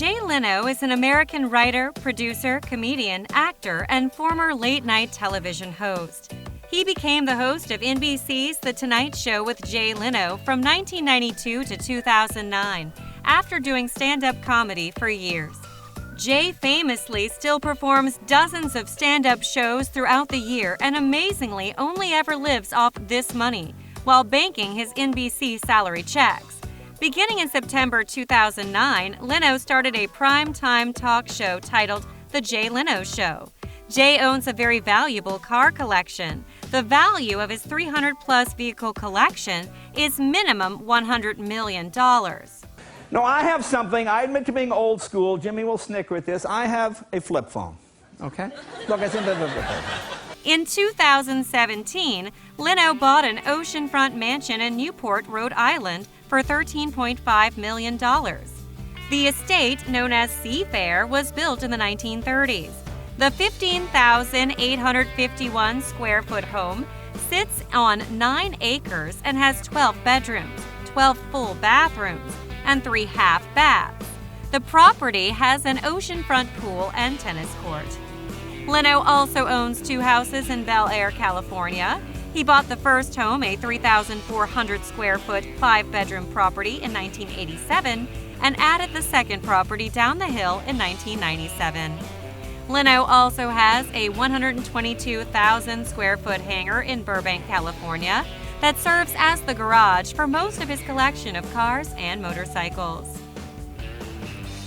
Jay Leno is an American writer, producer, comedian, actor, and former late-night television host. He became the host of NBC's The Tonight Show with Jay Leno from 1992 to 2009, after doing stand-up comedy for years. Jay famously still performs dozens of stand-up shows throughout the year and amazingly only ever lives off this money, while banking his NBC salary checks. Beginning in September 2009, Leno started a prime-time talk show titled The Jay Leno Show. Jay owns a very valuable car collection. The value of his 300-plus vehicle collection is minimum $100 million. No, I have something. I admit to being old school. Jimmy will snicker at this. I have a flip phone. Okay? Look, I think In 2017, Leno bought an Oceanfront Mansion in Newport, Rhode Island for $13.5 million. The estate, known as Seafair, was built in the 1930s. The 15,851 square foot home sits on 9 acres and has 12 bedrooms, 12 full bathrooms, and 3 half baths. The property has an oceanfront pool and tennis court. Leno also owns 2 houses in Bel Air, California. He bought the first home, a 3,400 square foot, 5-bedroom property, in 1987 and added the second property down the hill in 1997. Leno also has a 122,000 square foot hangar in Burbank, California, that serves as the garage for most of his collection of cars and motorcycles.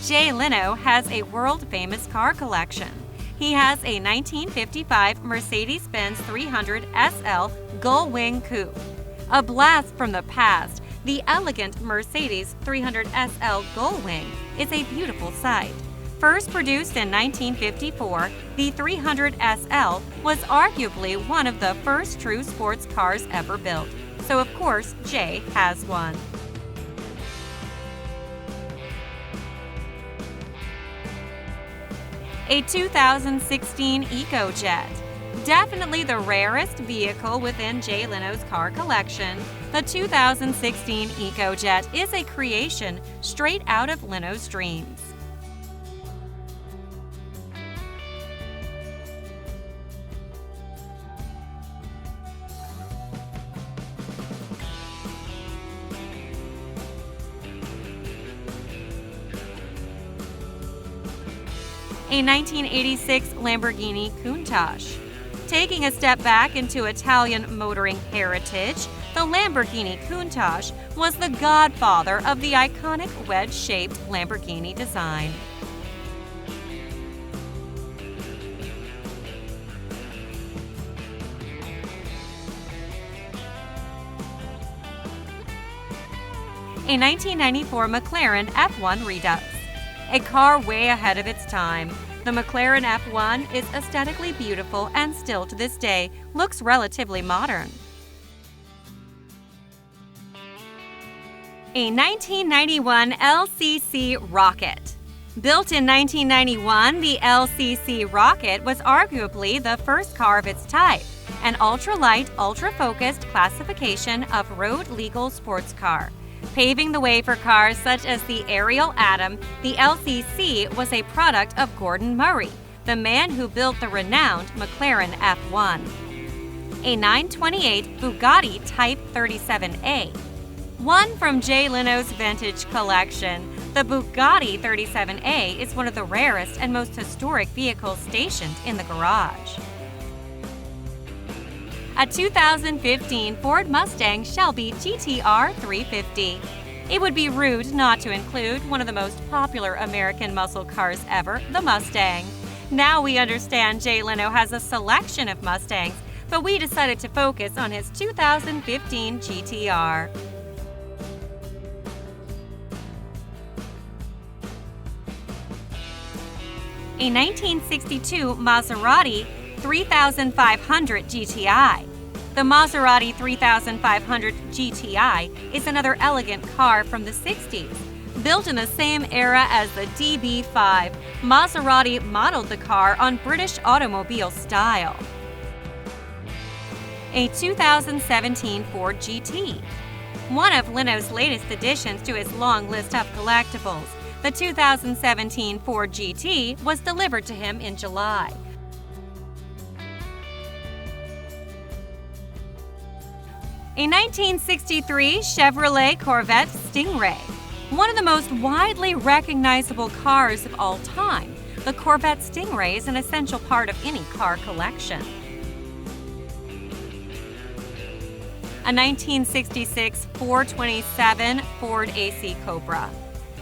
Jay Leno has a world-famous car collection. He has a 1955 Mercedes-Benz 300 SL Gullwing Coupe. A blast from the past, the elegant Mercedes 300 SL Gullwing is a beautiful sight. First produced in 1954, the 300 SL was arguably one of the first true sports cars ever built. So of course, Jay has one. A 2016 EcoJet. Definitely the rarest vehicle within Jay Leno's car collection, the 2016 EcoJet is a creation straight out of Leno's dreams. A 1986 Lamborghini Countach. Taking a step back into Italian motoring heritage, the Lamborghini Countach was the godfather of the iconic wedge-shaped Lamborghini design. A 1994 Mclaren F1 Redux. A car way ahead of its time, the Mclaren F1 is aesthetically beautiful and still to this day looks relatively modern. A 1991 LCC Rocket. Built in 1991, the LCC Rocket was arguably the first car of its type, an ultralight, ultra-focused classification of road-legal sports car. Paving the way for cars such as the Ariel Atom, the LCC was a product of Gordon Murray, the man who built the renowned McLaren F1. A 928 Bugatti Type 37A. One from Jay Leno's vintage collection, the Bugatti 37A is one of the rarest and most historic vehicles stationed in the garage. A 2015 Ford Mustang Shelby GTR 350. It would be rude not to include one of the most popular American muscle cars ever, the Mustang. Now we understand Jay Leno has a selection of Mustangs, but we decided to focus on his 2015 GTR. A 1962 Maserati 3500 GTI. The Maserati 3500 GTI is another elegant car from the 60s. Built in the same era as the DB5, Maserati modeled the car on British automobile style. A 2017 Ford GT. One of Leno's latest additions to his long list of collectibles, The 2017 Ford GT was delivered to him in July. A 1963 Chevrolet Corvette Stingray. One of the most widely recognizable cars of all time, the Corvette Stingray is an essential part of any car collection. A 1966 427 Ford Ac Cobra.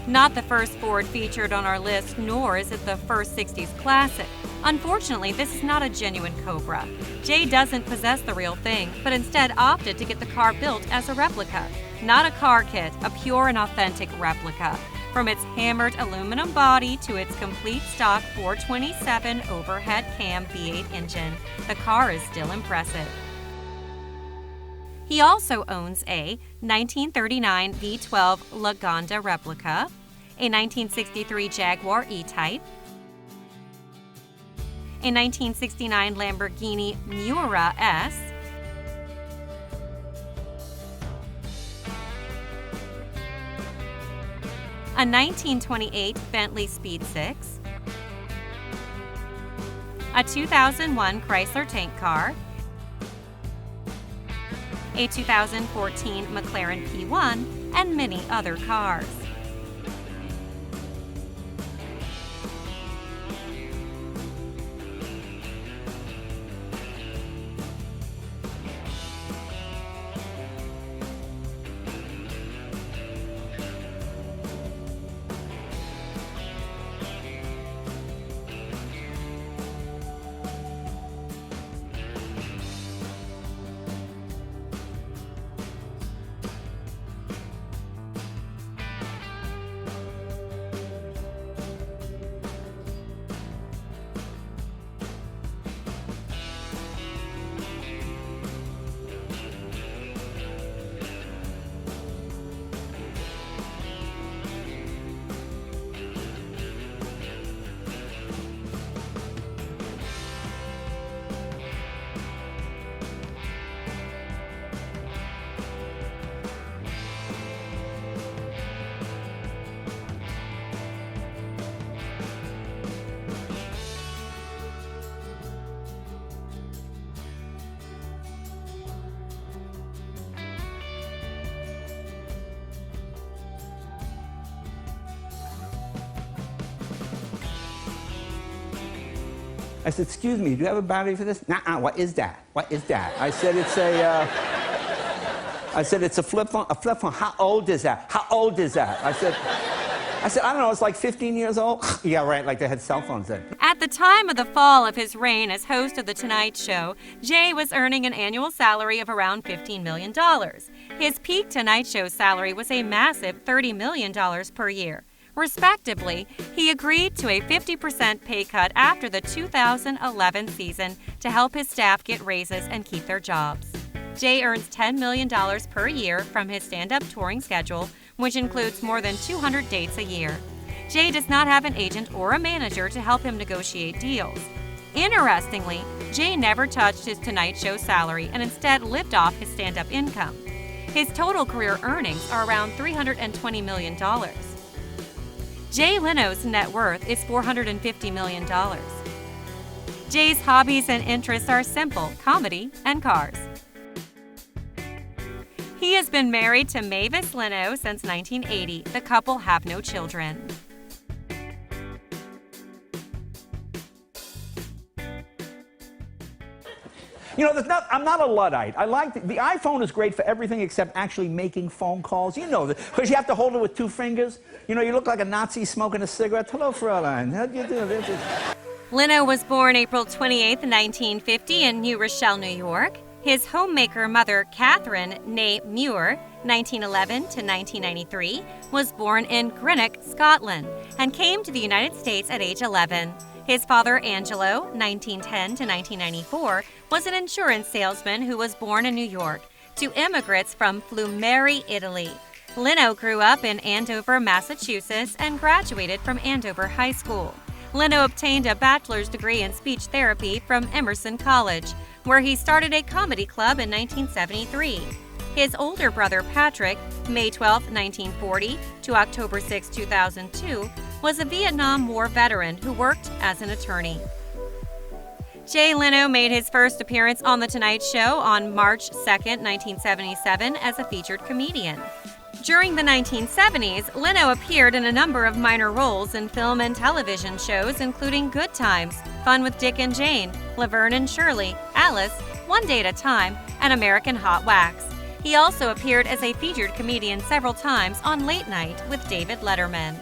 Not the first Ford featured on our list, nor is it the first 60s classic. Unfortunately, this is not a genuine Cobra. Jay doesn't possess the real thing, but instead opted to get the car built as a replica. Not a car kit, a pure and authentic replica. From its hammered aluminum body to its complete stock 427 overhead cam V8 engine, the car is still impressive. He also owns a 1939 V12 Lagonda replica, a 1963 Jaguar E-Type, a 1969 Lamborghini Miura S, a 1928 Bentley Speed 6, a 2001 Chrysler Tank Car, a 2014 Mclaren F1, and many other cars. I said, excuse me, do you have a battery for this? Nuh-uh, what is that? What is that? I said, it's a flip phone. A flip phone, how old is that? How old is that? I said, I don't know, it's like 15 years old. Yeah, right, like they had cell phones then. At the time of the fall of his reign as host of The Tonight Show, Jay was earning an annual salary of around $15 million. His peak Tonight Show salary was a massive $30 million per year. Respectively, he agreed to a 50% pay cut after the 2011 season to help his staff get raises and keep their jobs. Jay earns $10 million per year from his stand-up touring schedule, which includes more than 200 dates a year. Jay does not have an agent or a manager to help him negotiate deals. Interestingly, Jay never touched his Tonight Show salary and instead lived off his stand-up income. His total career earnings are around $320 million. Jay Leno's net worth is $450 million. Jay's hobbies and interests are simple, comedy and cars. He has been married to Mavis Leno since 1980. The couple have no children. You know, I'm not a Luddite. I like the iPhone is great for everything except actually making phone calls. You know, because you have to hold it with two fingers. You know, you look like a Nazi smoking a cigarette. Hello, Fräulein. How do you do? Leno was born April 28, 1950 in New Rochelle, New York. His homemaker mother, Catherine née Muir, 1911 to 1993, was born in Greenock, Scotland, and came to the United States at age 11. His father, Angelo, 1910 to 1994, was an insurance salesman who was born in New York to immigrants from Flumeri, Italy. Leno grew up in Andover, Massachusetts, and graduated from Andover High School. Leno obtained a bachelor's degree in speech therapy from Emerson College, where he started a comedy club in 1973. His older brother Patrick, May 12, 1940 to October 6, 2002, was a Vietnam War veteran who worked as an attorney. Jay Leno made his first appearance on The Tonight Show on March 2, 1977, as a featured comedian. During the 1970s, Leno appeared in a number of minor roles in film and television shows, including Good Times, Fun with Dick and Jane, Laverne and Shirley, Alice, One Day at a Time, and American Hot Wax. He also appeared as a featured comedian several times on Late Night with David Letterman.